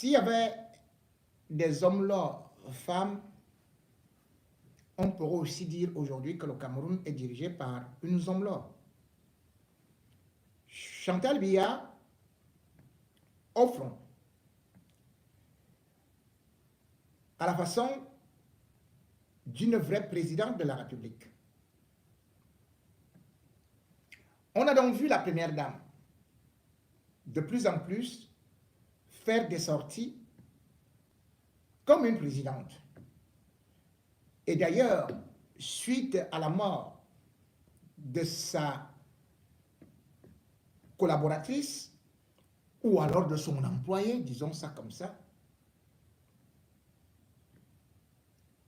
S'il y avait des hommes là, femmes, on pourrait aussi dire aujourd'hui que le Cameroun est dirigé par une homme là. Chantal Biya offre à la façon d'une vraie présidente de la République. On a donc vu la première dame de plus en plus faire des sorties comme une présidente. Et d'ailleurs, suite à la mort de sa collaboratrice, ou alors de son employé, disons ça comme ça,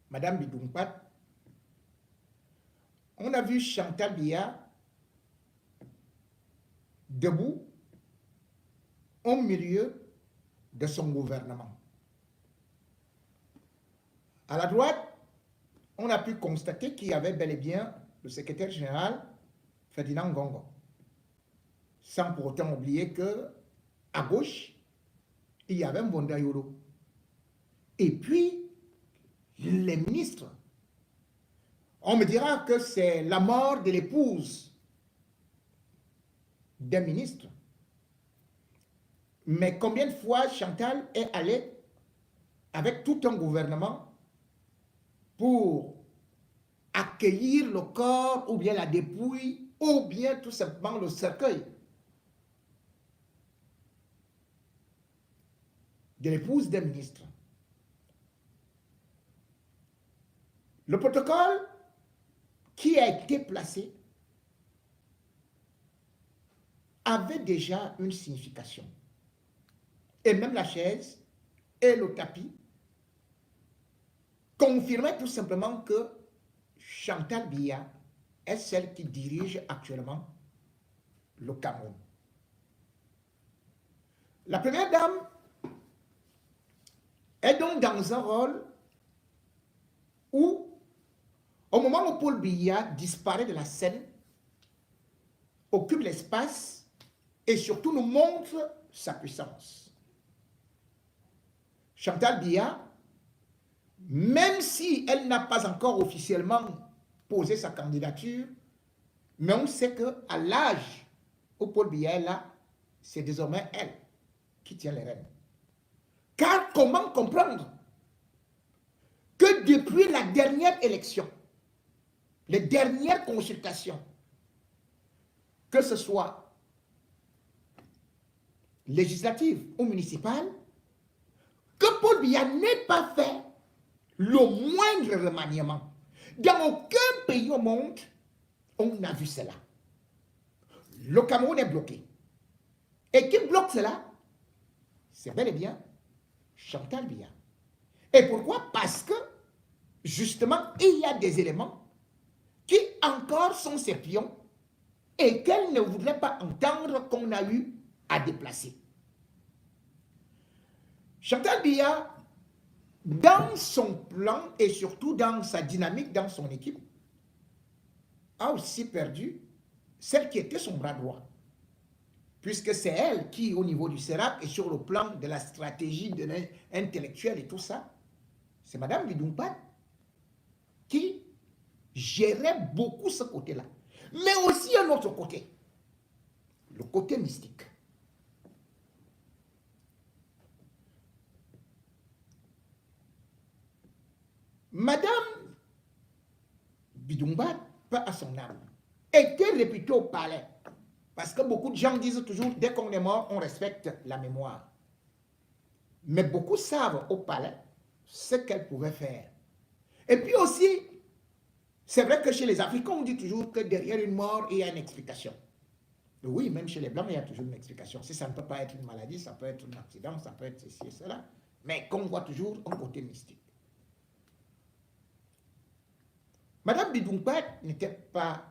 Madame Bidumpat, on a vu Chantal Biya debout au milieu de son gouvernement. À la droite, on a pu constater qu'il y avait bel et bien le secrétaire général Ferdinand Ngongo. Sans pour autant oublier que à gauche, il y avait Mbonda Yolo. Et puis, les ministres. On me dira que c'est la mort de l'épouse d'un ministre. Mais combien de fois Chantal est allée avec tout un gouvernement pour accueillir le corps ou bien la dépouille ou bien tout simplement le cercueil de l'épouse d'un ministre. Le protocole qui a été placé avait déjà une signification. Et même la chaise et le tapis confirmaient tout simplement que Chantal Biya est celle qui dirige actuellement le Cameroun. La première dame est donc dans un rôle où, au moment où Paul Biya disparaît de la scène, occupe l'espace et surtout nous montre sa puissance. Chantal Biya, même si elle n'a pas encore officiellement posé sa candidature, mais on sait qu'à l'âge où Paul Biya est là, c'est désormais elle qui tient les rênes. Car comment comprendre que depuis la dernière élection, les dernières consultations, que ce soit législative ou municipale, que Paul Biya n'ait pas fait le moindre remaniement. Dans aucun pays au monde, on a vu cela. Le Cameroun est bloqué. Et qui bloque cela? C'est bel et bien Chantal Biya. Et pourquoi? Parce que, justement, il y a des éléments qui encore sont ses pions et qu'elle ne voudrait pas entendre qu'on a eu à déplacer. Chantal Biya, dans son plan et surtout dans sa dynamique, dans son équipe, a aussi perdu celle qui était son bras droit. Puisque c'est elle qui, au niveau du CERAC et sur le plan de la stratégie de l'intellectuel et tout ça, c'est Madame Bidumpat qui gérait beaucoup ce côté-là. Mais aussi un autre côté, le côté mystique. Madame Bidumpat, pas à son âme, était réputée au palais. Parce que beaucoup de gens disent toujours, dès qu'on est mort, on respecte la mémoire. Mais beaucoup savent au palais ce qu'elle pouvait faire. Et puis aussi, c'est vrai que chez les Africains, on dit toujours que derrière une mort, il y a une explication. Oui, même chez les Blancs, il y a toujours une explication. Si ça ne peut pas être une maladie, ça peut être un accident, ça peut être ceci et cela. Mais qu'on voit toujours un côté mystique. Madame Bidumpat n'était pas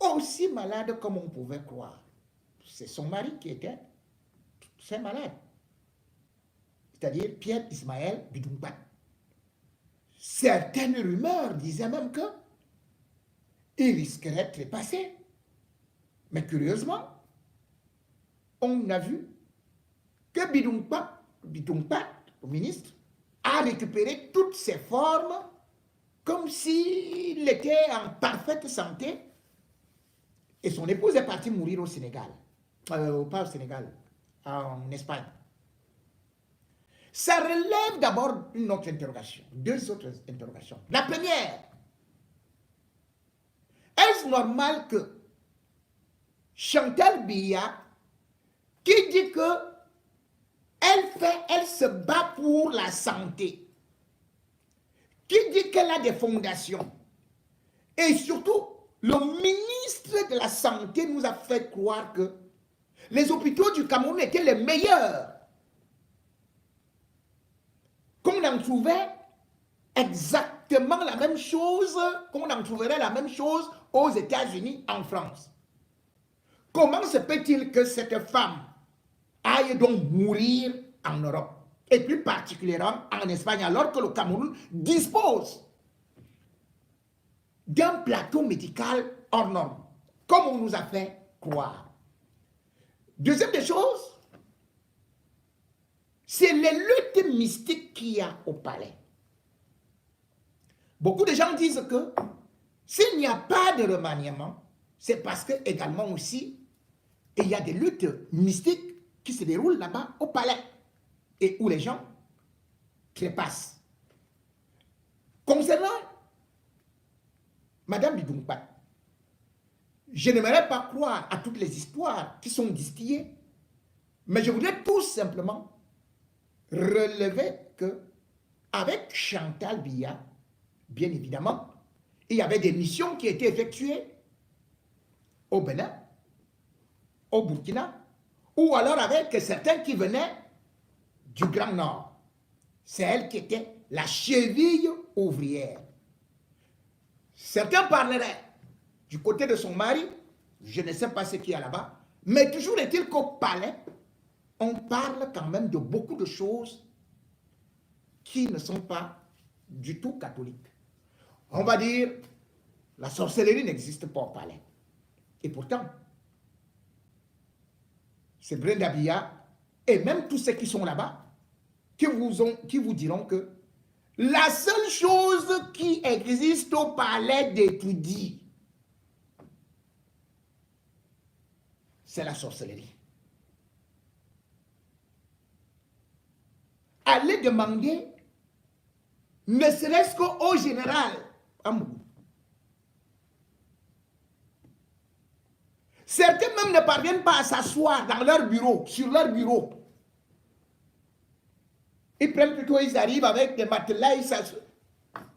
aussi malade comme on pouvait croire. C'est son mari qui était très malade. C'est-à-dire Pierre Ismaël Bidumpat. Certaines rumeurs disaient même que il risquerait de trépasser. Mais curieusement, on a vu que Bidumpat, le ministre, a récupéré toutes ses formes comme s'il était en parfaite santé. Et son épouse est partie mourir au Sénégal. Pas au Sénégal, en Espagne. Ça relève d'abord une autre interrogation, deux autres interrogations. La première, est-ce normal que Chantal Biya, qui dit que elle se bat pour la santé, qui dit qu'elle a des fondations, et surtout, le ministre de la Santé nous a fait croire que les hôpitaux du Cameroun étaient les meilleurs, qu'on en trouvait exactement la même chose, qu'on en trouverait la même chose aux États-Unis, en France. Comment se peut-il que cette femme aille donc mourir en Europe, et plus particulièrement en Espagne, alors que le Cameroun dispose d'un plateau médical hors norme, comme on nous a fait croire. Deuxième des choses, c'est les luttes mystiques qu'il y a au palais. Beaucoup de gens disent que s'il n'y a pas de remaniement, c'est parce que également aussi, il y a des luttes mystiques qui se déroulent là-bas au palais et où les gens trépassent. Concernant Madame Bidumpat, je n'aimerais pas croire à toutes les histoires qui sont distillées, mais je voudrais tout simplement relever que avec Chantal Biya, bien évidemment, il y avait des missions qui étaient effectuées au Bénin, au Burkina, ou alors avec certains qui venaient du Grand Nord. C'est elle qui était la cheville ouvrière. Certains parleraient du côté de son mari, je ne sais pas ce qu'il y a là-bas, mais toujours est-il qu'au palais, on parle quand même de beaucoup de choses qui ne sont pas du tout catholiques. On va dire, la sorcellerie n'existe pas au palais. Et pourtant, c'est Brenda Biya et même tous ceux qui sont là-bas qui vous diront que la seule chose qui existe au palais d'Etoudi, c'est la sorcellerie. Allez demander, ne serait-ce qu'au général Amougou. Certains même ne parviennent pas à s'asseoir dans leur bureau, sur leur bureau. Ils prennent plutôt, ils arrivent avec des matelas, ils s'assoient.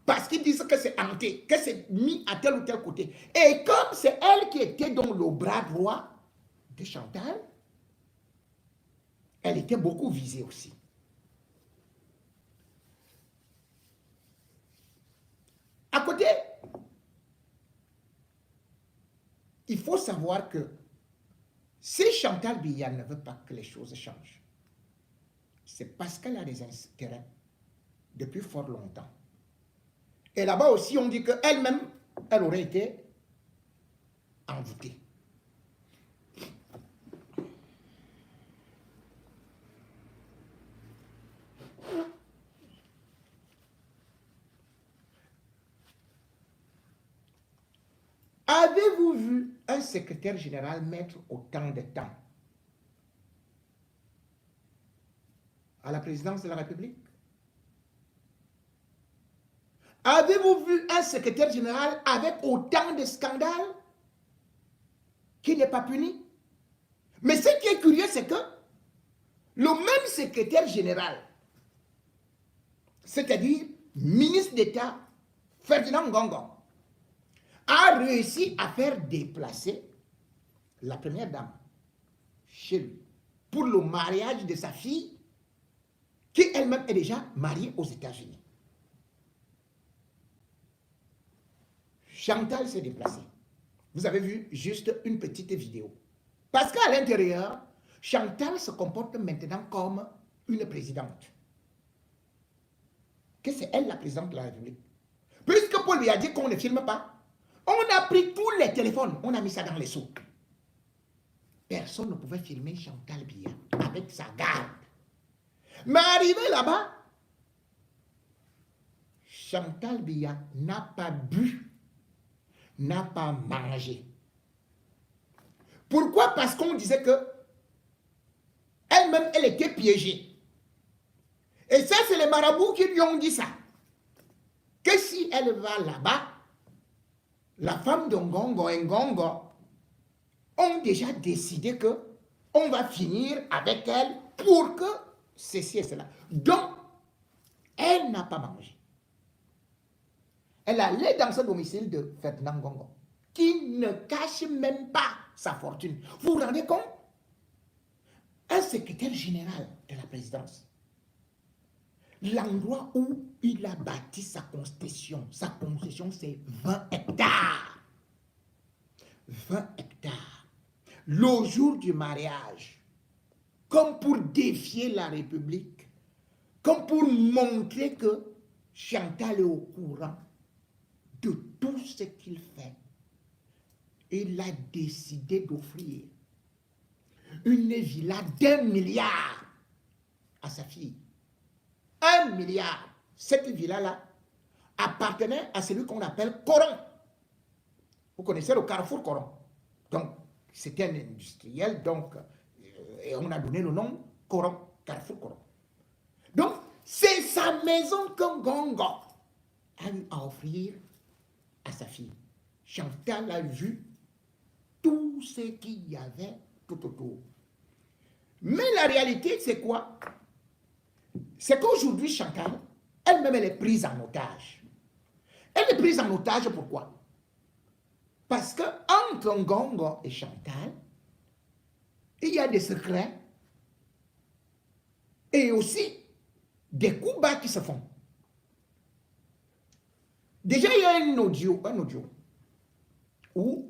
Parce qu'ils disent que c'est hanté, que c'est mis à tel ou tel côté. Et comme c'est elle qui était donc le bras droit de Chantal, elle était beaucoup visée aussi. À côté, il faut savoir que si Chantal Biya ne veut pas que les choses changent, c'est parce qu'elle a des intérêts depuis fort longtemps. Et là-bas aussi, on dit qu'elle-même, elle aurait été envoûtée. Avez-vous vu un secrétaire général mettre autant de temps à la présidence de la République? Avez-vous vu un secrétaire général avec autant de scandales qui n'est pas puni? Mais ce qui est curieux, c'est que le même secrétaire général, c'est-à-dire ministre d'État Ferdinand Ngongo, a réussi à faire déplacer la première dame chez lui pour le mariage de sa fille, qui elle-même est déjà mariée aux États-Unis. Chantal s'est déplacée. Vous avez vu juste une petite vidéo. Parce qu'à l'intérieur, Chantal se comporte maintenant comme une présidente. Que c'est elle la présidente de la République. Puisque Paul lui a dit qu'on ne filme pas, on a pris tous les téléphones, on a mis ça dans les seaux. Personne ne pouvait filmer Chantal Biya avec sa garde. Mais arrivé là-bas, Chantal Biya n'a pas bu, n'a pas mangé. Pourquoi? Parce qu'on disait que elle-même, elle était piégée. Et ça, c'est les marabouts qui lui ont dit ça. Que si elle va là-bas, la femme de Ngongo et Ngongo ont déjà décidé que on va finir avec elle pour que ceci et cela. Donc, elle n'a pas mangé. Elle allait dans ce domicile de Ferdinand Ngongo, qui ne cache même pas sa fortune. Vous vous rendez compte? Un secrétaire général de la présidence, l'endroit où il a bâti sa concession c'est 20 hectares. 20 hectares. Le jour du mariage, comme pour défier la République, comme pour montrer que Chantal est au courant de tout ce qu'il fait, il a décidé d'offrir une villa d'1 milliard à sa fille. 1 milliard. Cette villa-là appartenait à celui qu'on appelle Coron. Vous connaissez le carrefour Coron. Donc, c'était un industriel, donc, et on a donné le nom Coron, carrefour Coron. Donc, c'est sa maison que Ngongo a eu à offrir à sa fille. Chantal a vu tout ce qu'il y avait tout autour. Mais la réalité, c'est quoi? C'est qu'aujourd'hui, Chantal, elle-même, elle est prise en otage. Elle est prise en otage pourquoi? Parce que entre Ngongo et Chantal, il y a des secrets et aussi des coups bas qui se font. Déjà, il y a un audio où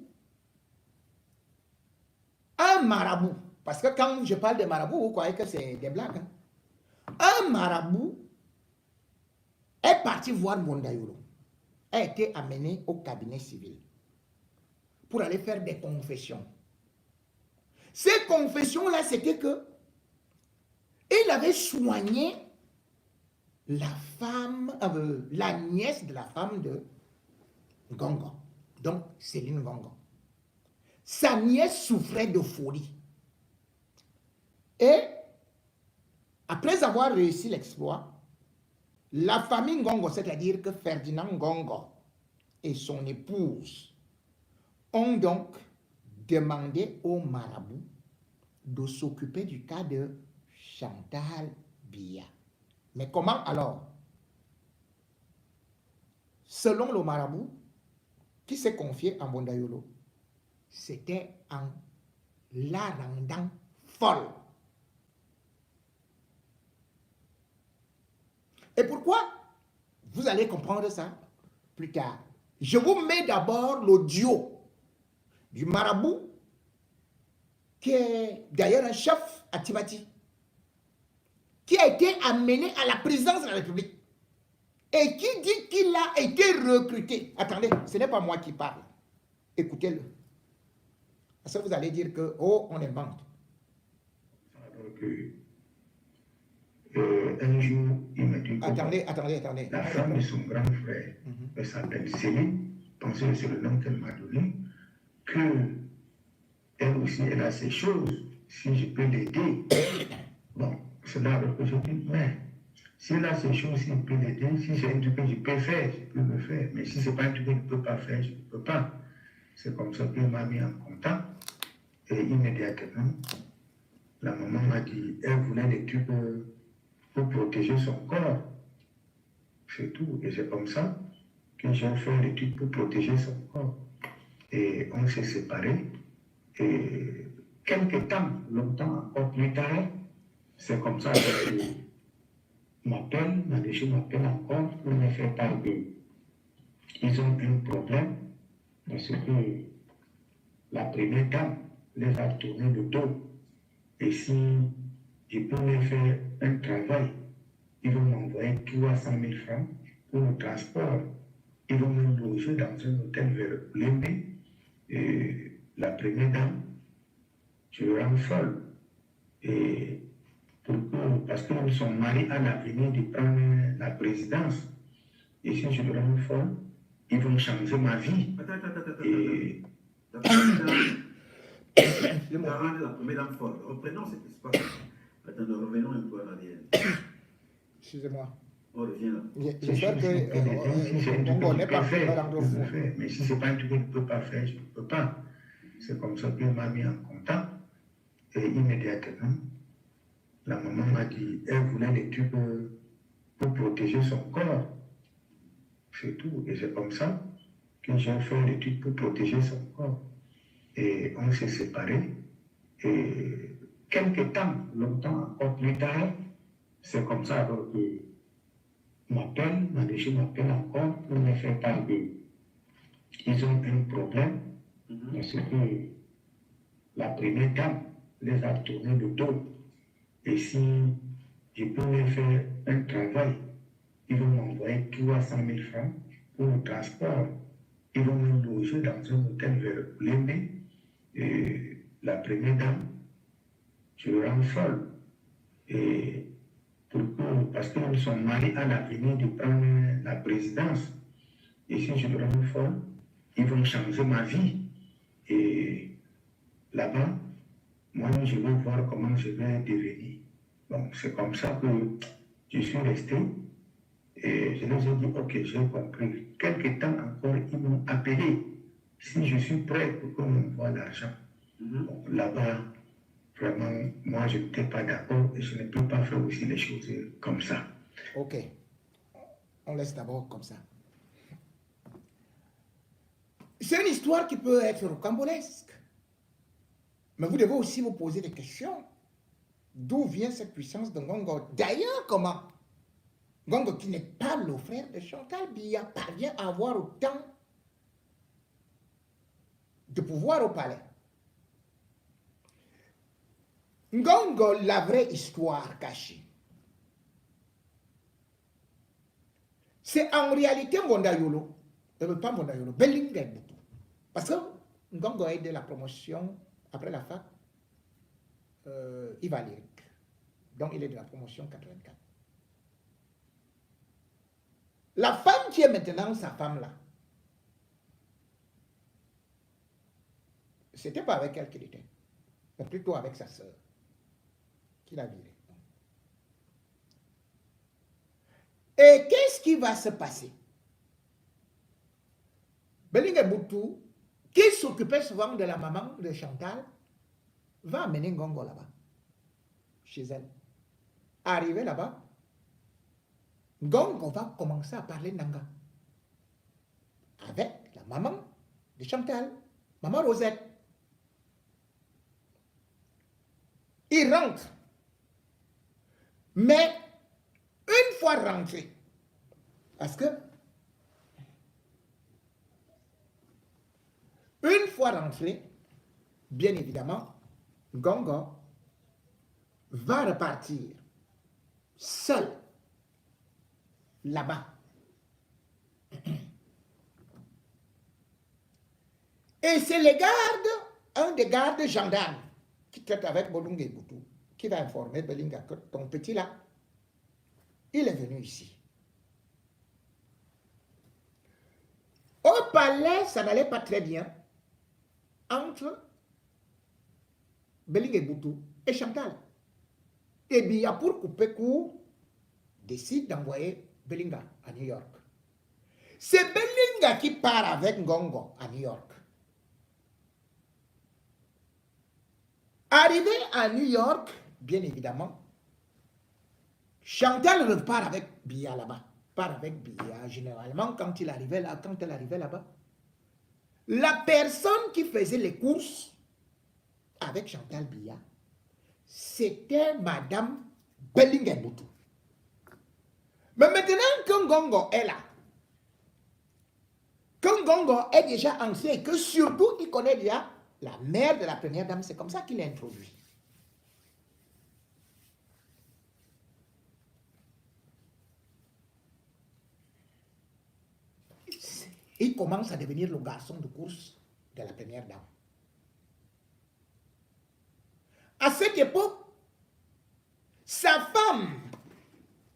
un marabout, parce que quand je parle de marabout, vous croyez que c'est des blagues. Hein? Un marabout est parti voir Mondayolo, a été amené au cabinet civil pour aller faire des confessions. Ces confessions-là, c'était que il avait soigné la femme, la nièce de la femme de Ngongo, donc Céline Ngongo. Sa nièce souffrait de folie. Et après avoir réussi l'exploit, la famille Ngongo, c'est-à-dire que Ferdinand Ngongo et son épouse, ont donc demandé au marabout de s'occuper du cas de Chantal Biya. Mais comment alors? Selon le marabout, qui s'est confié à Mondayolo, c'était en la rendant folle. Et pourquoi? Vous allez comprendre ça plus tard. Je vous mets d'abord l'audio du marabout, qui est d'ailleurs un chef à Timati, qui a été amené à la présidence de la République et qui dit qu'il a été recruté. Attendez, ce n'est pas moi qui parle. Écoutez-le. Parce que vous allez dire que, oh, on invente. Un jour, il m'a dit attendez. La femme de son grand frère, elle s'appelle Céline, pensez que c'est le nom qu'elle m'a donné, qu'elle aussi, elle a ses choses, si je peux l'aider. Bon, c'est là que je dis, mais si elle a ses choses, si je peux l'aider, si c'est un truc que je peux faire, je peux le faire. Mais si c'est pas un truc que je ne peux pas faire, je ne peux pas. C'est comme ça qu'il m'a mis en contact. Et immédiatement, la maman m'a dit, elle voulait des trucs pour protéger son corps. C'est tout. Et c'est comme ça que j'ai fait l'étude pour protéger son corps. Et on s'est séparés. Et quelques temps, longtemps encore plus tard, c'est comme ça que m'appelle, Nadéché m'appelle encore pour me faire part d'eux. Ils ont un problème parce que la première dame les a tourné le dos. Et si je peux leur faire un travail, ils vont m'envoyer 300 000 francs pour le transport. Ils vont me loger dans un hôtel vers Lembe. Et la première dame, je le rends folle. Et parce que son mari a l'avenir de prendre la présidence. Et si je le rends folle, ils vont changer ma vie. Attends. Et Tu as rendu la première dame folle. Reprenons cette histoire. Attends, revenons un peu en arrière. Excusez-moi. On revient là. J'espère que si c'est un truc on que n'est je pas peux fait faire, rendre je fou. peux faire. Mais si c'est pas un truc que je ne peux pas faire, je ne peux pas. C'est comme ça qu'il m'a mis en contact. Et immédiatement, la maman m'a dit, elle voulait des trucs pour protéger son corps. C'est tout. Et c'est comme ça que j'ai fait des trucs pour protéger son corps. Et on s'est séparés. Et quelques temps, longtemps encore plus tard, c'est comme ça alors que Maléchie m'appelle encore pour me faire part de. Ils ont un problème parce que la première dame les a tourné le dos. Et si je peux leur faire un travail, ils vont m'envoyer 300 000 francs pour le transport. Ils vont me loger dans un hôtel vers Lembe. Et la première dame, je le rends folle. Et parce que son mari a l'avenir de prendre la présidence. Et si je le rends folle, ils vont changer ma vie. Et là-bas, moi, je vais voir comment je vais devenir. Bon, c'est comme ça que je suis resté. Et je leur ai dit, ok, j'ai compris. Quelque temps encore, ils m'ont appelé si je suis prêt pour qu'on m'envoie l'argent. Bon, là-bas, vraiment, moi, je n'étais pas d'accord et je ne peux pas faire aussi les choses comme ça. Ok. On laisse d'abord comme ça. C'est une histoire qui peut être rocambolesque. Mais vous devez aussi vous poser des questions. D'où vient cette puissance de Ngongo? D'ailleurs, comment Ngongo, qui n'est pas le frère de Chantal Biya, parvient à avoir autant de pouvoir au palais? Ngongo, la vraie histoire cachée, c'est en réalité Mbondayolo, pas Mbondayolo, Bellinger Boutou. Parce que Ngongo a aidé la promotion après la fac Iva Lyrique. Donc il est de la promotion 84. La femme qui est maintenant sa femme là, c'était pas avec elle qu'il était, mais plutôt avec sa sœur, qu'il a viré. Et qu'est-ce qui va se passer? Bellinger Boutou, qui s'occupait souvent de la maman de Chantal, va amener Ngongo là-bas, chez elle. Arrivé là-bas, Ngongo va commencer à parler Nanga avec la maman de Chantal, maman Rosette. Il rentre. Mais une fois rentré, parce que une fois rentré, bien évidemment, Ngongo va repartir seul là-bas. Et c'est les gardes, un des gardes gendarmes qui traite avec Bolunge Boutou, qui va informer Bellinga que ton petit là, il est venu ici. Au palais, ça n'allait pas très bien entre Bellinga Boutou et Chantal. Et Biya, pour couper court, décide d'envoyer Bellinga à New York. C'est Bellinga qui part avec Ngongo à New York. Arrivé à New York, bien évidemment, Chantal repart avec Biya là-bas. Part avec Biya, généralement, quand elle arrivait là-bas, la personne qui faisait les courses avec Chantal Biya, c'était Madame Bellinga Boutou. Mais maintenant que Ngongo est là, que Ngongo est déjà ancien et que surtout il connaît déjà la mère de la première dame, c'est comme ça qu'il est introduit. Il commence à devenir le garçon de course de la première dame. À cette époque, Sa femme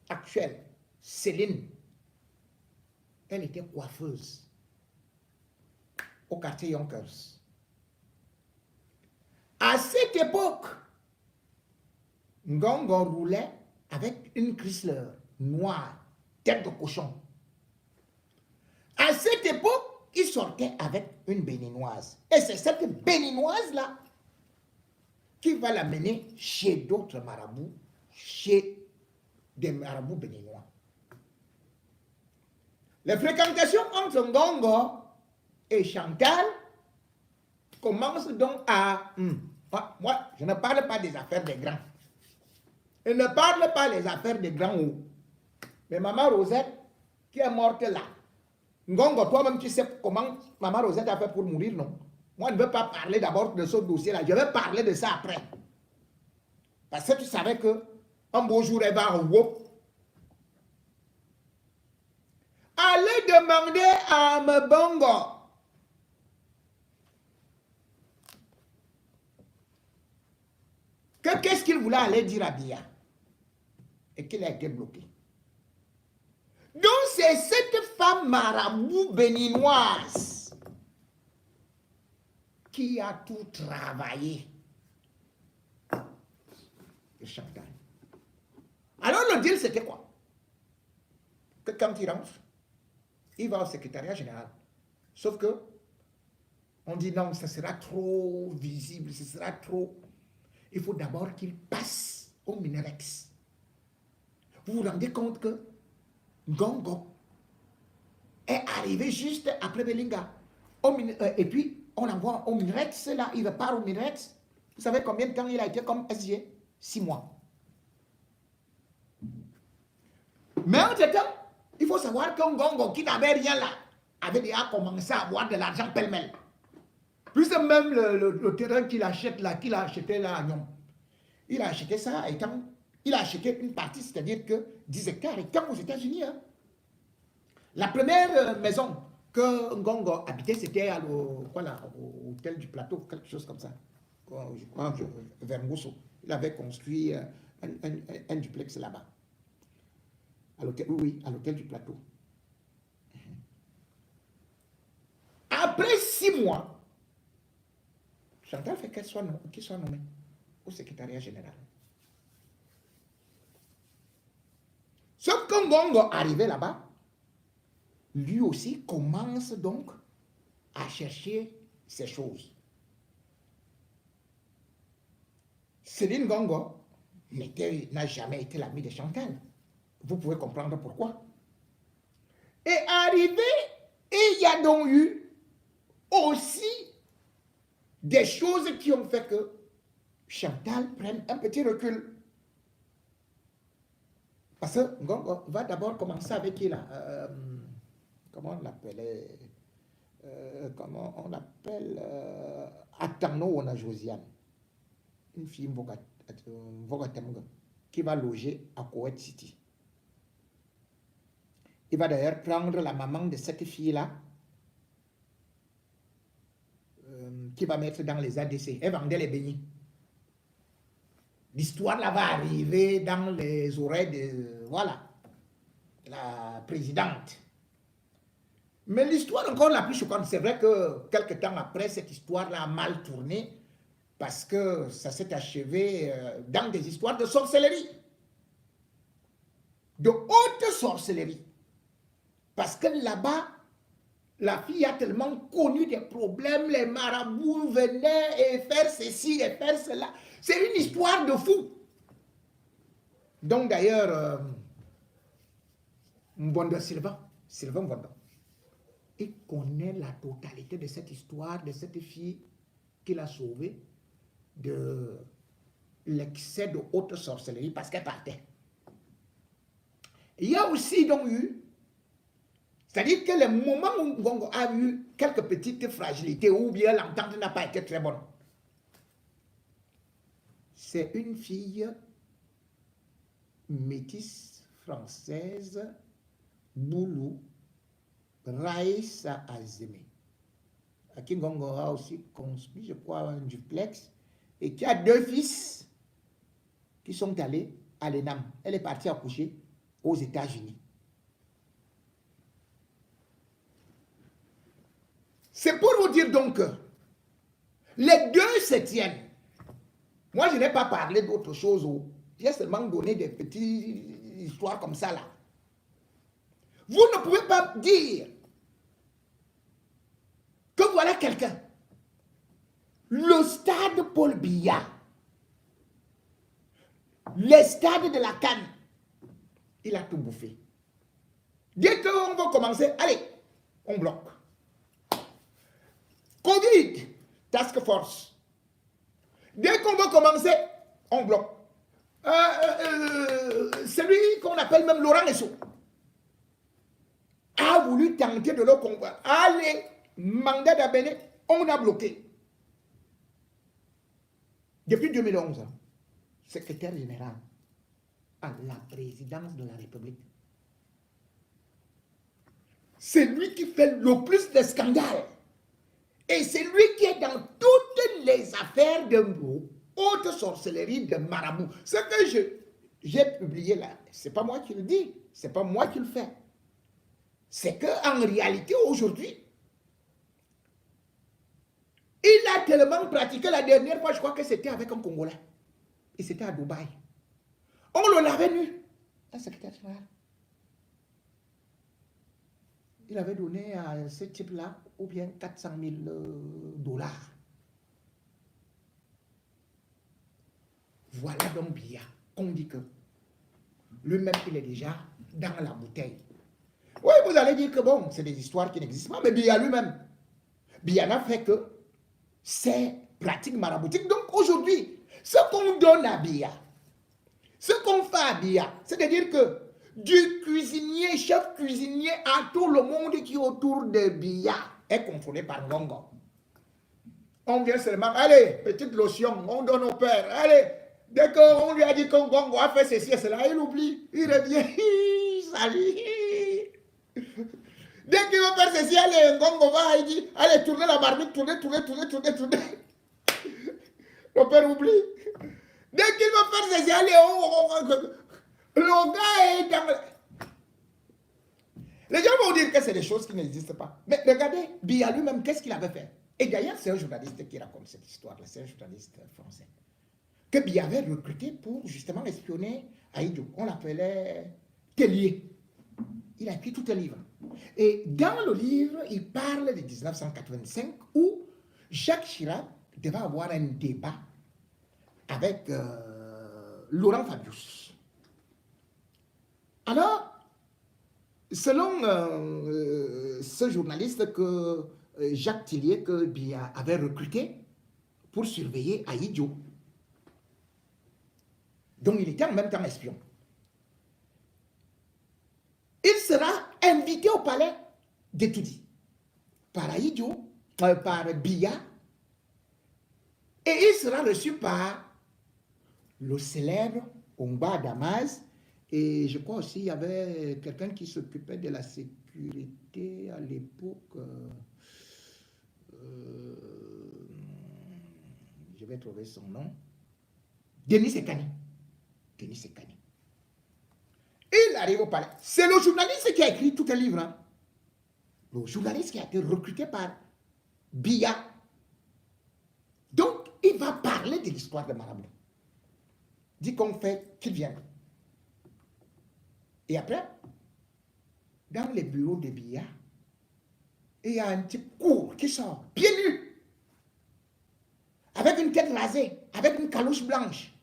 actuelle, Céline, elle était coiffeuse au quartier Yonkers. À cette époque, Ngongo roulait avec une Chrysler noire, tête de cochon. À cette époque, il sortait avec une béninoise. Et c'est cette béninoise-là qui va l'amener chez d'autres marabouts, chez des marabouts béninois. Les fréquentations entre Ngongo et Chantal commencent donc à... moi, je ne parle pas des affaires des grands. Je ne parle pas des affaires des grands hauts. Mais Maman Rosette, qui est morte là, Ngongo, toi-même, tu sais comment Maman Rosette a fait pour mourir, non? Moi, je ne veux pas parler d'abord de ce dossier-là. Je vais parler de ça après. Parce que tu savais que un beau jour, elle va en haut. Allez demander à Mbongo. Qu'est-ce qu'il voulait aller dire à Bia? Et qu'il a été bloqué. Donc, c'est cette femme marabout béninoise qui a tout travaillé. Et Chantal. Alors, le deal, c'était quoi? Que quand il rentre, il va au secrétariat général. Sauf que, on dit non, ça sera trop visible, ce sera trop... Il faut d'abord qu'il passe au Minerex. Vous vous rendez compte que Ngongo est arrivé juste après Belinga. Et puis, on l'envoie au Minerex, là, il repart au Minerex. Vous savez combien de temps il a été comme SG? 6 mois. Mais entre-temps, il faut savoir qu'un Ngongo qui n'avait rien là, avait déjà commencé à avoir de l'argent pêle-mêle. Plus même le terrain qu'il achète là, qu'il a acheté là à Nyon. Il a acheté ça étant... Il a acheté une partie, c'est-à-dire que 10 hectares étant aux États-Unis. Hein. La première maison que Ngongo habitait, c'était à l'hôtel du Plateau, quelque chose comme ça. Je crois, vers Mousso. Il avait construit un duplex là-bas. Oui, à l'hôtel du Plateau. Après 6 mois, Chantal fait qu'il soit nommé au secrétariat général. Sauf que Ngongo arrivé là-bas, lui aussi commence donc à chercher ces choses. Céline Ngongo n'a jamais été l'ami de Chantal. Vous pouvez comprendre pourquoi. Et arrivé, il y a donc eu aussi des choses qui ont fait que Chantal prenne un petit recul. Parce que Ngongo va d'abord commencer avec qui là comment on l'appelait comment on appelle Atano on a Josiane. Une fille Mvogatemga qui va loger à Kuwait City. Il va d'ailleurs prendre la maman de cette fille-là qui va mettre dans les ADC. Elle vendait les beignets. L'histoire là va arriver dans les oreilles de la présidente. Mais l'histoire encore la plus choquante, c'est vrai que quelques temps après, cette histoire-là a mal tourné parce que ça s'est achevé dans des histoires de sorcellerie. De haute sorcellerie. Parce que là-bas, la fille a tellement connu des problèmes, les marabouts venaient et faire ceci et faire cela. C'est une histoire de fou. Donc d'ailleurs, Mbondo Sylvain Mbondo, il connaît la totalité de cette histoire, de cette fille qu'il a sauvée de l'excès de haute sorcellerie parce qu'elle partait. Il y a aussi donc eu, c'est-à-dire que le moment où Ngongo a eu quelques petites fragilités ou bien l'entente n'a pas été très bonne, c'est une fille métisse française, Boulou, Raïssa Azeme, à qui Ngongo a aussi construit, je crois, un duplex, et qui a 2 fils qui sont allés à l'ENAM. Elle est partie accoucher aux États-Unis. C'est pour vous dire donc que les deux se tiennent. Moi, je n'ai pas parlé d'autre chose. J'ai seulement donné des petites histoires comme ça là. Vous ne pouvez pas dire que voilà quelqu'un. Le stade Paul Biya, les stades de la CAN, il a tout bouffé. Dès qu'on va commencer, allez, on bloque. Covid, task force. Dès qu'on va commencer, on bloque. Celui qu'on appelle même Laurent Esso a voulu tenter de le combattre. Allez, mandat d'Abéné, on a bloqué. Depuis 2011, secrétaire général à la présidence de la République. C'est lui qui fait le plus de scandales. Et c'est lui qui est dans toutes les affaires de haute sorcellerie de marabout. Ce que j'ai publié là, ce n'est pas moi qui le dis, ce n'est pas moi qui le fais. C'est qu'en réalité, aujourd'hui, il a tellement pratiqué la dernière fois, je crois que c'était avec un Congolais. Et c'était à Dubaï. On le l'avait nu, un secrétaire général. Il avait donné à ce type-là ou bien 400 000 $. Voilà donc Biya. On dit que lui-même, il est déjà dans la bouteille. Oui, vous allez dire que bon, c'est des histoires qui n'existent pas, mais Biya lui-même, Biya n'a fait que ces pratiques maraboutiques. Donc aujourd'hui, ce qu'on donne à Biya, ce qu'on fait à Biya, c'est-à-dire que du cuisinier, chef cuisinier à tout le monde qui est autour de Biya est contrôlé par Ngongo. On vient seulement, allez, petite lotion, on donne au père, allez, dès qu'on lui a dit que Ngongo a fait ceci et cela, il oublie, il revient, salut. Dès qu'il va faire ceci, allez, Ngongo va, il dit, allez, tournez la marmite, tournez. Le père oublie. Dès qu'il va faire ceci, allez, le gars est dans... Les gens vont dire que c'est des choses qui n'existent pas. Mais regardez, Biya lui-même, qu'est-ce qu'il avait fait? Et d'ailleurs, c'est un journaliste qui raconte cette histoire-là, c'est un journaliste français. Que Biya avait recruté pour justement espionner Ahidjo. On l'appelait Tellier. Il a écrit tout un livre. Et dans le livre, il parle de 1985 où Jacques Chirac devait avoir un débat avec Laurent Fabius. Alors, selon ce journaliste que Jacques Tillier, que Biya avait recruté pour surveiller Ahidjo, donc il était en même temps espion, il sera invité au palais d'Etoudi par Ahidjo, par Biya, et il sera reçu par le célèbre Omba Damas. Et je crois aussi qu'il y avait quelqu'un qui s'occupait de la sécurité à l'époque. Je vais trouver son nom. Denis Sekani. Il arrive au palais. C'est le journaliste qui a écrit tout un livre. Hein. Le journaliste qui a été recruté par Biya. Donc, il va parler de l'histoire de Marabout. Dit qu'on fait qu'il vienne. Et après, dans les bureaux de Biya, il y a un petit court qui sort, pieds nus, avec une tête rasée, avec une calouche blanche.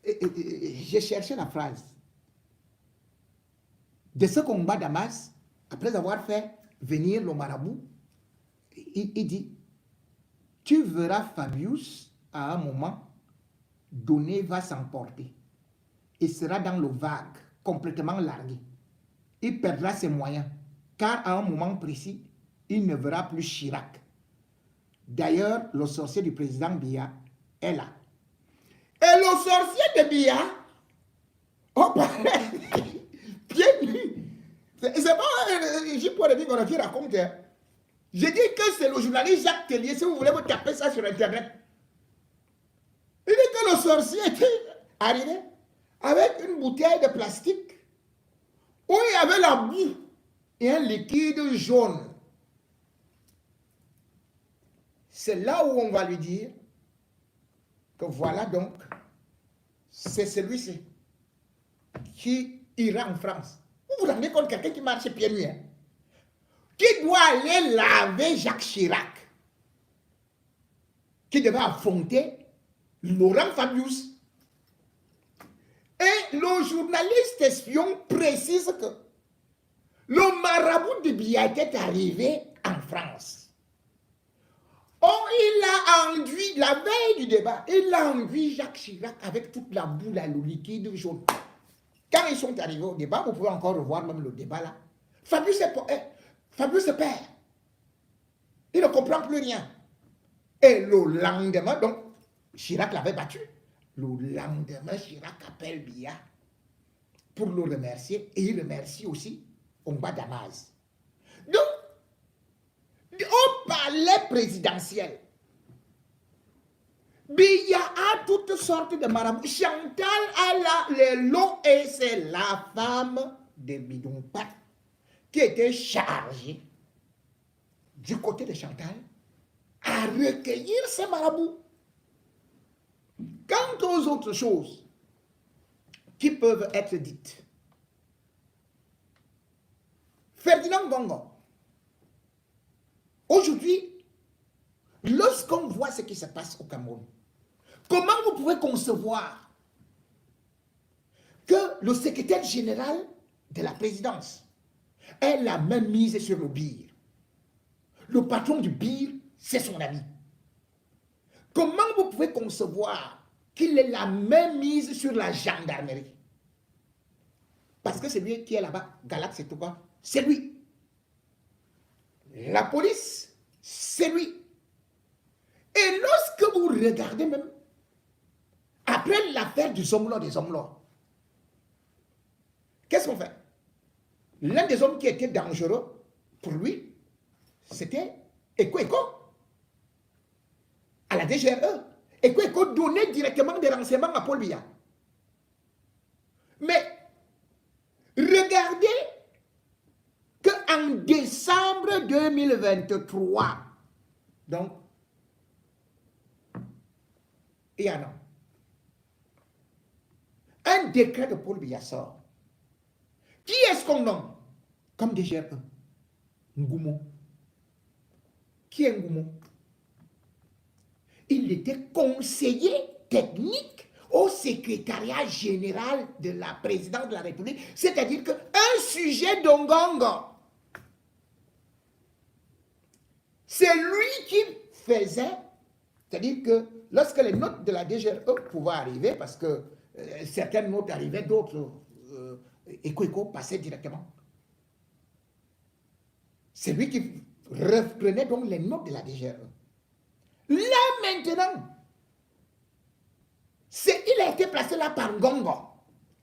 Et j'ai cherché la phrase. De ce combat Damas, après avoir fait venir le marabout, il dit, tu verras Fabius à un moment donné va s'emporter et sera dans le vague, complètement largué. Il perdra ses moyens, car à un moment précis, il ne verra plus Chirac. D'ailleurs, le sorcier du président Biya est là. Et le sorcier de Biya, oh, pieds nus. C'est pas J. Paul qui raconte. Hein. J'ai dit que c'est le journaliste Jacques Tellier. Si vous voulez vous taper ça sur Internet. Il dit le sorcier était arrivé avec une bouteille de plastique où il y avait la boue et un liquide jaune. C'est là où on va lui dire que voilà donc, c'est celui-ci qui ira en France. Vous vous rendez compte, quelqu'un qui marche pieds nus, hein, qui doit aller laver Jacques Chirac, qui devait affronter Laurent Fabius. Et le journaliste espion précise que le marabout de Biya était arrivé en France. Oh, il a enduit, la veille du débat, il a enduit Jacques Chirac avec toute la boue, le liquide jaune. Quand ils sont arrivés au débat, vous pouvez encore revoir même le débat là. Fabius se perd. Il ne comprend plus rien. Et le lendemain, donc, Chirac l'avait battu. Le lendemain, Chirac appelle Biya pour le remercier et il remercie aussi Ongba Damas. Donc, au palais présidentiel, Biya a toutes sortes de marabouts. Chantal a les lots et c'est la femme de Bidonpat qui était chargée du côté de Chantal à recueillir ces marabouts. Quant aux autres choses qui peuvent être dites, Ferdinand Ngongo, aujourd'hui, lorsqu'on voit ce qui se passe au Cameroun, comment vous pouvez concevoir que le secrétaire général de la présidence ait la même mise sur le BIR? Le patron du BIR, c'est son ami. Comment vous pouvez concevoir qu'il ait la même mise sur la gendarmerie? Parce que c'est lui qui est là-bas. Galax, c'est tout quoi? C'est lui. La police, c'est lui. Et lorsque vous regardez même, après l'affaire du Zomlo des Zomlo, qu'est-ce qu'on fait? L'un des hommes qui était dangereux pour lui, c'était Eko à la DGRE. Eko donnait directement des renseignements à Paul Biya. Mais regardez qu'en décembre 2023, donc, il y a un décret de Paul Biya sort. Qui est-ce qu'on nomme comme DGRE? Ngoumo. Qui est Ngoumo? Il était conseiller technique au secrétariat général de la présidence de la République, c'est-à-dire qu'un sujet d'Ongongo, c'est lui qui faisait, c'est-à-dire que lorsque les notes de la DGRE pouvaient arriver, parce que certaines notes arrivaient, d'autres, Eko passait directement. C'est lui qui reprenait donc les notes de la DGRE. Là maintenant, il a été placé là par Ngongo.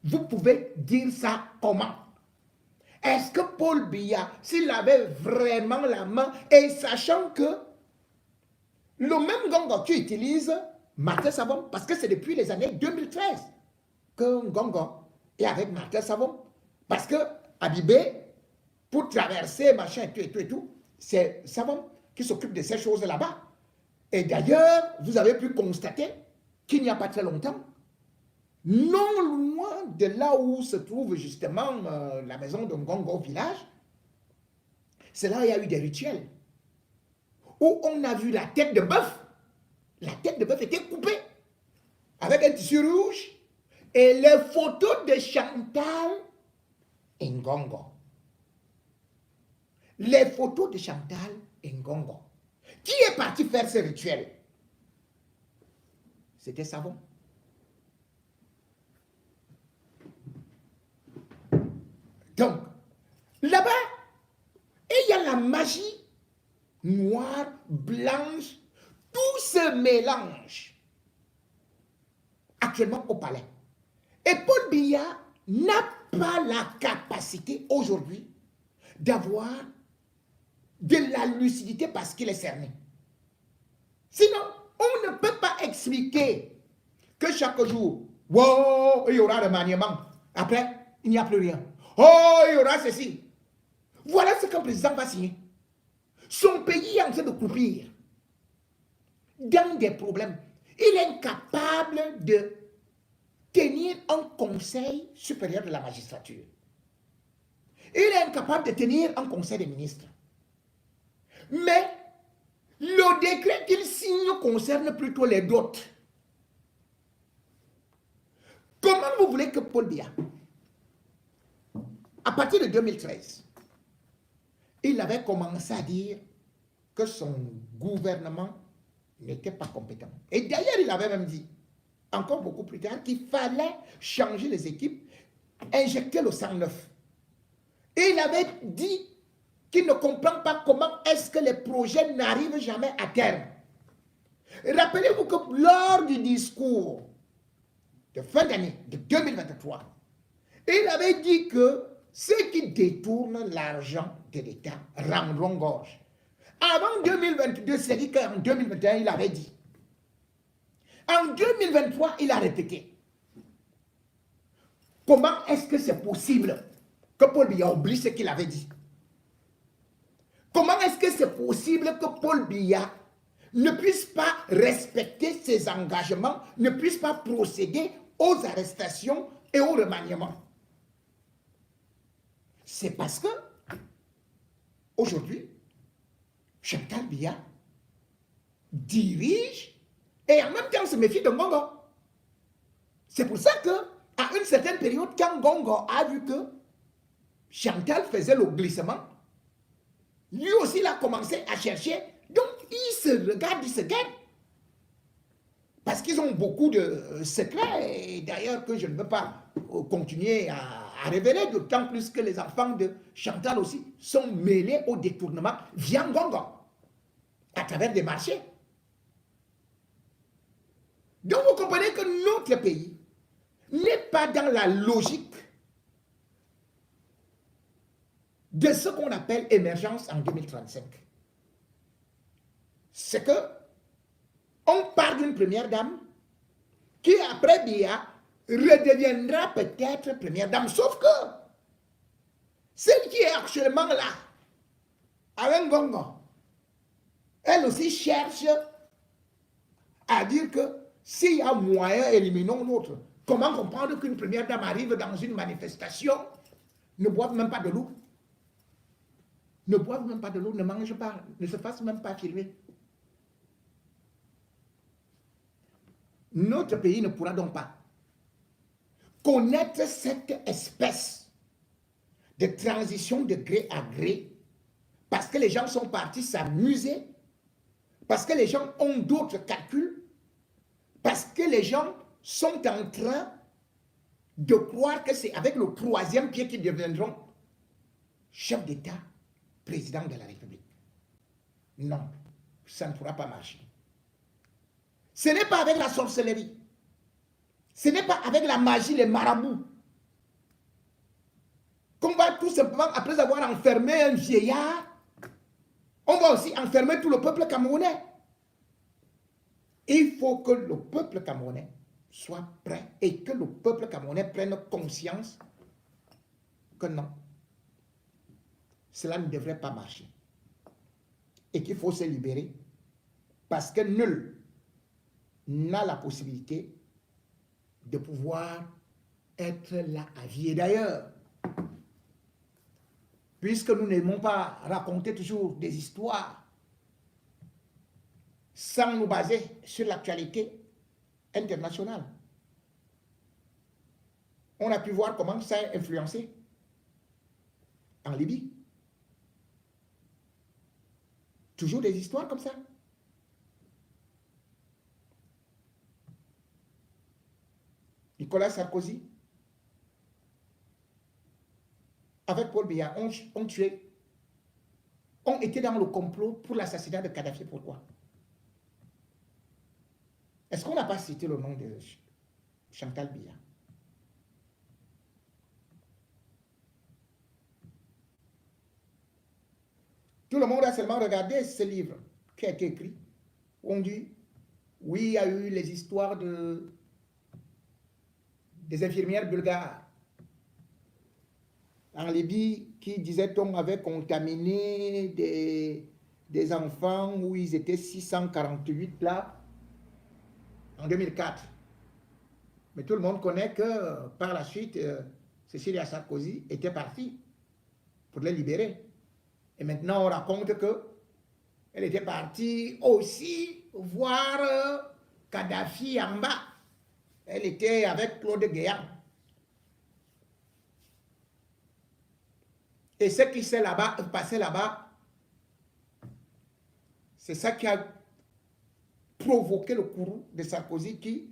Vous pouvez dire ça comment? Est-ce que Paul Biya, s'il avait vraiment la main, et sachant que le même Ngongo qui utilise Martin Savon, parce que c'est depuis les années 2013 que Ngongo est avec Martin Savon, parce que Abibé, pour traverser, machin, et tout, c'est Savon qui s'occupe de ces choses là-bas. Et d'ailleurs, vous avez pu constater qu'il n'y a pas très longtemps, non loin de là où se trouve justement la maison de Ngongo village, c'est là où il y a eu des rituels, où on a vu la tête de bœuf. La tête de bœuf était coupée avec un tissu rouge et les photos de Chantal et Ngongo. Les photos de Chantal et Ngongo. Qui est parti faire ce rituel? C'était Savon. Donc, là-bas, il y a la magie noire, blanche, tout se mélange actuellement au palais. Et Paul Biya n'a pas la capacité aujourd'hui d'avoir de la lucidité parce qu'il est cerné. Sinon, on ne peut pas expliquer que chaque jour, wow, il y aura remaniement. Après, il n'y a plus rien. Oh, il y aura ceci. Voilà ce qu'un président va signer. Son pays est en train de croupir dans des problèmes. Il est incapable de tenir un conseil supérieur de la magistrature. Il est incapable de tenir un conseil des ministres. Mais le décret qu'il signe concerne plutôt les dots. Comment vous voulez que Paul Biya, à partir de 2013, il avait commencé à dire que son gouvernement n'était pas compétent. Et d'ailleurs, il avait même dit, encore beaucoup plus tard, qu'il fallait changer les équipes, injecter le sang neuf. Et il avait dit qu'il ne comprend pas comment est-ce que les projets n'arrivent jamais à terme. Rappelez-vous que lors du discours de fin d'année de 2023, il avait dit que ceux qui détournent l'argent de l'État rendront gorge. Avant 2022, c'est-à-dire qu'en 2021, il avait dit. En 2023, il a répété. Comment est-ce que c'est possible que Paul Biya oublie ce qu'il avait dit? Comment est-ce que c'est possible que Paul Biya ne puisse pas respecter ses engagements, ne puisse pas procéder aux arrestations et au remaniement? C'est parce que, aujourd'hui, Chantal Biya dirige et en même temps se méfie de Ngongo. C'est pour ça que, à une certaine période, quand Ngongo a vu que Chantal faisait le glissement, lui aussi il a commencé à chercher. Donc il se regarde, il se gagne. Parce qu'ils ont beaucoup de secrets, et d'ailleurs que je ne veux pas continuer à révéler, d'autant plus que les enfants de Chantal aussi sont mêlés au détournement via Ngongo, à travers des marchés. Donc vous comprenez que notre pays n'est pas dans la logique de ce qu'on appelle émergence en 2035. C'est que on part d'une première dame qui après Biya redeviendra peut-être première dame, sauf que celle qui est actuellement là, avec Ngongo, elle aussi cherche à dire que s'il y a moyen, éliminons l'autre. Comment comprendre qu'une première dame arrive dans une manifestation, ne boive même pas de l'eau, ne boive même pas de l'eau, ne mange pas, ne se fasse même pas filmer? Notre pays ne pourra donc pas connaître cette espèce de transition de gré à gré parce que les gens sont partis s'amuser, parce que les gens ont d'autres calculs, parce que les gens sont en train de croire que c'est avec le troisième pied qu'ils deviendront chef d'État, président de la République. Non, ça ne pourra pas marcher. Ce n'est pas avec la sorcellerie. Ce n'est pas avec la magie, les marabouts, qu'on va tout simplement, après avoir enfermé un vieillard, on va aussi enfermer tout le peuple camerounais. Il faut que le peuple camerounais soit prêt et que le peuple camerounais prenne conscience que non, cela ne devrait pas marcher. Et qu'il faut se libérer parce que nul n'a la possibilité de pouvoir être là à vie. Et d'ailleurs, puisque nous n'aimons pas raconter toujours des histoires sans nous baser sur l'actualité internationale, on a pu voir comment ça a influencé en Libye. Toujours des histoires comme ça. Nicolas Sarkozy, avec Paul Biya, ont tué, ont été dans le complot pour l'assassinat de Kadhafi. Pourquoi? Est-ce qu'on n'a pas cité le nom de Chantal Biya? Tout le monde a seulement regardé ce livre qui a été écrit. On dit, oui, il y a eu les histoires de des infirmières bulgares en Libye qui, disait-on, avaient contaminé des enfants où ils étaient 648 là en 2004. Mais tout le monde connaît que par la suite, Cécilia Sarkozy était partie pour les libérer. Et maintenant, on raconte que elle était partie aussi voir Kadhafi en bas. Elle était avec Claude Guéant. Et ce qui s'est passé là-bas, c'est ça qui a provoqué le courroux de Sarkozy qui,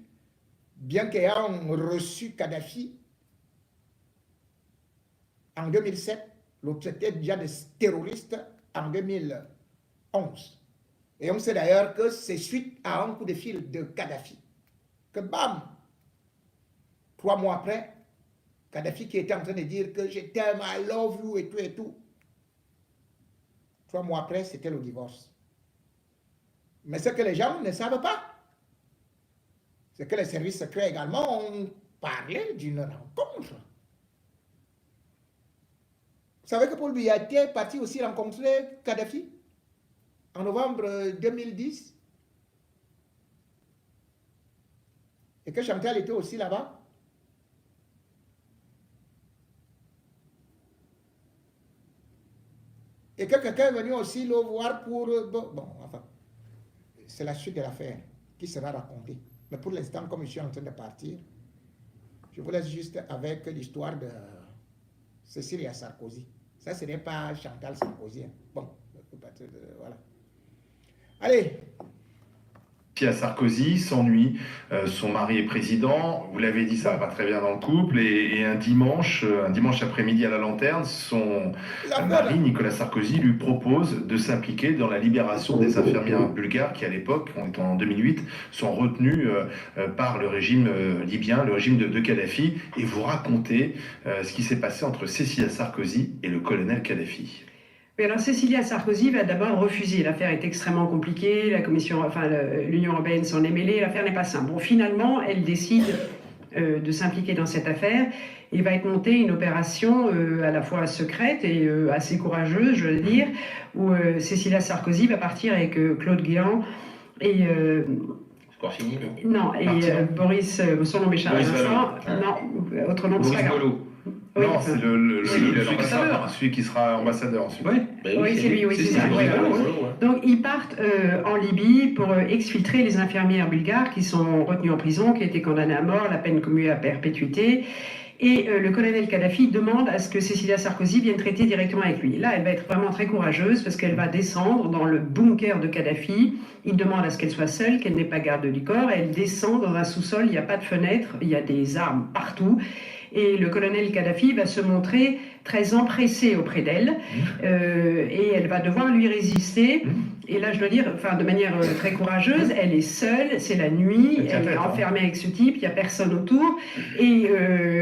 bien qu'ayant reçu Kadhafi en 2007, le traitait déjà de terroriste en 2011. Et on sait d'ailleurs que c'est suite à un coup de fil de Kadhafi que bam, 3 mois après, Kadhafi qui était en train de dire que je t'aime, I love you et tout et tout. 3 mois après, c'était le divorce. Mais ce que les gens ne savent pas, c'est que les services secrets également ont parlé d'une rencontre. Vous savez que Paul Biya était parti aussi rencontrer Kadhafi en novembre 2010 et que Chantal était aussi là-bas. Et que quelqu'un est venu aussi le voir pour... Bon, enfin, c'est la suite de l'affaire qui sera racontée. Mais pour l'instant, comme je suis en train de partir, je vous laisse juste avec l'histoire de Cécilia Sarkozy. Ça, ce n'est pas Chantal Sarkozy. Bon, voilà. Allez. À Sarkozy s'ennuie, son mari est président, vous l'avez dit, ça va pas très bien dans le couple, et un dimanche après-midi à la Lanterne, son mari, Nicolas Sarkozy, lui propose de s'impliquer dans la libération des infirmières bulgares qui, à l'époque, on est en 2008, sont retenues par le régime libyen, le régime de Kadhafi, et vous racontez ce qui s'est passé entre Cécilia Sarkozy et le colonel Kadhafi. Alors Cécilia Sarkozy va d'abord refuser. L'affaire est extrêmement compliquée. L'Union européenne s'en est mêlée. L'affaire n'est pas simple. Bon, finalement, elle décide de s'impliquer dans cette affaire et va être montée une opération à la fois secrète et assez courageuse, je veux dire, où Cécilia Sarkozy va partir avec Claude Guéant et Boris, son nom m'échappe à l'instant. Non, autre nom, c'est pas grave. Oui, non, c'est celui qui sera ambassadeur ensuite. Oui, c'est lui, oui, c'est ça. Donc, ils partent en Libye pour exfiltrer les infirmières bulgares qui sont retenues en prison, qui étaient condamnées à mort, la peine commue à perpétuité. Et le colonel Kadhafi demande à ce que Cécilia Sarkozy vienne traiter directement avec lui. Là, elle va être vraiment très courageuse parce qu'elle va descendre dans le bunker de Kadhafi. Il demande à ce qu'elle soit seule, qu'elle n'ait pas garde du corps. Elle descend dans un sous-sol, il n'y a pas de fenêtre, il y a des armes partout. Et le colonel Kadhafi va se montrer très empressé auprès d'elle et elle va devoir lui résister. Et là, je dois dire, de manière très courageuse, elle est seule, c'est la nuit, elle est enfermée avec ce type, il n'y a personne autour. Et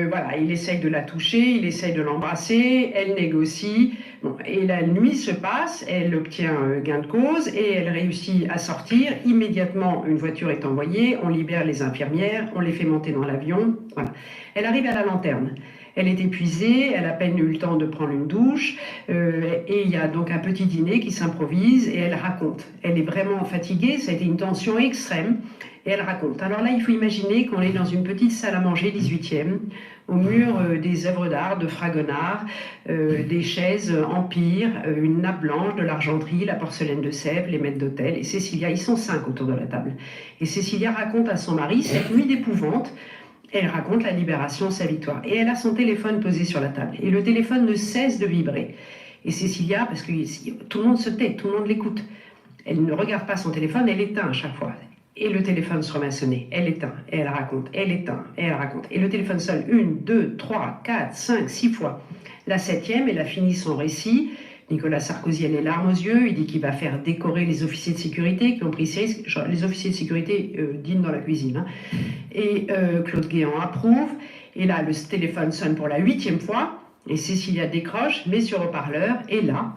voilà, il essaye de la toucher, il essaye de l'embrasser, elle négocie. Bon, et la nuit se passe, elle obtient gain de cause et elle réussit à sortir. Immédiatement, une voiture est envoyée, on libère les infirmières, on les fait monter dans l'avion. Voilà. Elle arrive à la Lanterne. Elle est épuisée, elle a à peine eu le temps de prendre une douche, et il y a donc un petit dîner qui s'improvise et elle raconte. Elle est vraiment fatiguée, ça a été une tension extrême, et elle raconte. Alors là, il faut imaginer qu'on est dans une petite salle à manger 18e, au mur des œuvres d'art de Fragonard, des chaises Empire, une nappe blanche, de l'argenterie, la porcelaine de Sèvres, les maîtres d'hôtel, et Cécilia, ils sont 5 autour de la table. Et Cécilia raconte à son mari cette nuit d'épouvante. Elle raconte la libération, sa victoire. Et elle a son téléphone posé sur la table. Et le téléphone ne cesse de vibrer. Et Cécilia, parce que tout le monde se tait, tout le monde l'écoute, elle ne regarde pas son téléphone, elle éteint à chaque fois. Et le téléphone se remet à sonner. Elle éteint, et elle raconte, elle éteint, et elle raconte. Et le téléphone sonne 1, 2, 3, 4, 5, 6 fois. La 7e, elle a fini son récit. Nicolas Sarkozy a les larmes aux yeux, il dit qu'il va faire décorer les officiers de sécurité qui ont pris ces risques. Les officiers de sécurité dînent dans la cuisine. Et Claude Guéant approuve. Et là, le téléphone sonne pour la 8e fois. Et Cécilia décroche, met sur haut-parleur. Et là,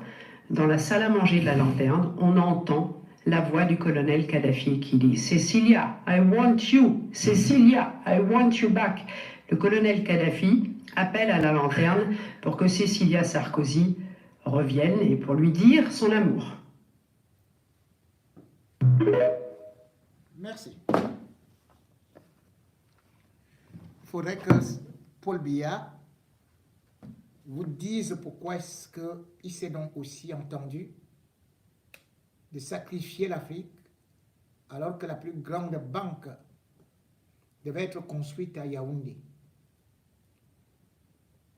dans la salle à manger de la Lanterne, on entend la voix du colonel Kadhafi qui dit « Cécilia, I want you. Cécilia, I want you back ». Le colonel Kadhafi appelle à la lanterne pour que Cecilia Sarkozy revienne et pour lui dire son amour. Merci. Il faudrait que Paul Biya vous dise pourquoi est-ce qu'il s'est donc aussi entendu de sacrifier l'Afrique alors que la plus grande banque devait être construite à Yaoundé.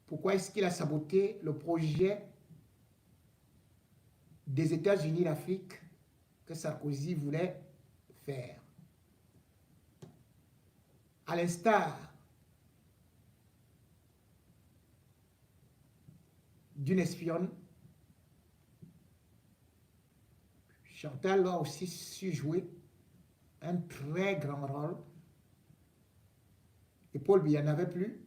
Pourquoi est-ce qu'il a saboté le projet des États-Unis d'Afrique que Sarkozy voulait faire? À l'instar d'une espionne, Chantal a aussi su jouer un très grand rôle et Paul Biya n'avait plus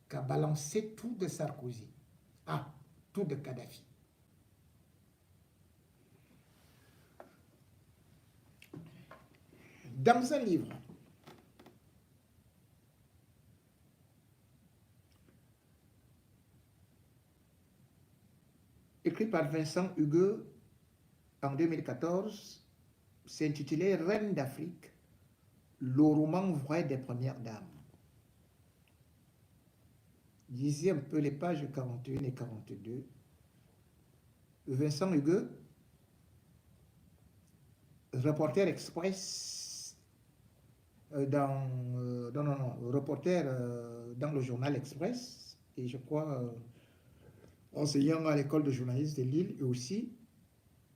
qu'à balancer tout de Sarkozy, tout de Kadhafi. Dans un livre écrit par Vincent Hugues en 2014, c'est intitulé Reine d'Afrique, le roman vrai des premières dames. Lisez un peu les pages 41 et 42. Vincent Hugues, reporter express reporter dans le journal Express, et je crois enseignant à l'école de journalisme de Lille et aussi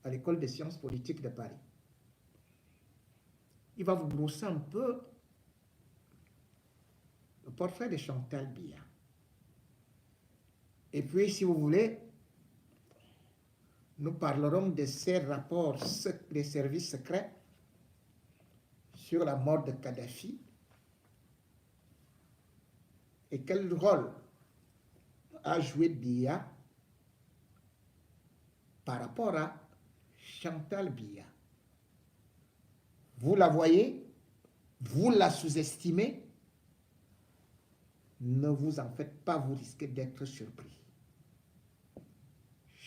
à l'école des sciences politiques de Paris. Il va vous brosser un peu le portrait de Chantal Biya. Et puis, si vous voulez, nous parlerons de ces rapports des services secrets sur la mort de Kadhafi et quel rôle a joué Biya par rapport à Chantal Biya. Vous la voyez, vous la sous-estimez, ne vous en faites pas, vous risquez d'être surpris.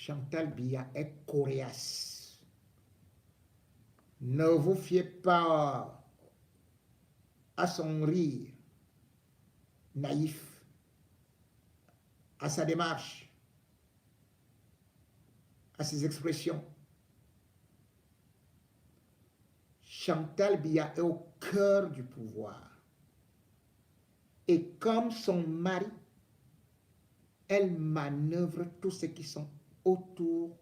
Chantal Biya est coriace. Ne vous fiez pas à son rire naïf, à sa démarche, à ses expressions. Chantal Biya est au cœur du pouvoir. Et comme son mari, elle manœuvre tous ceux qui sont autour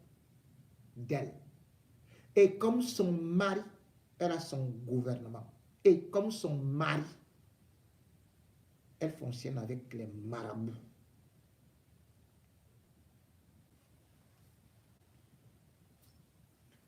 d'elle. Et comme son mari, elle a son gouvernement. Et comme son mari, elle fonctionne avec les marabouts.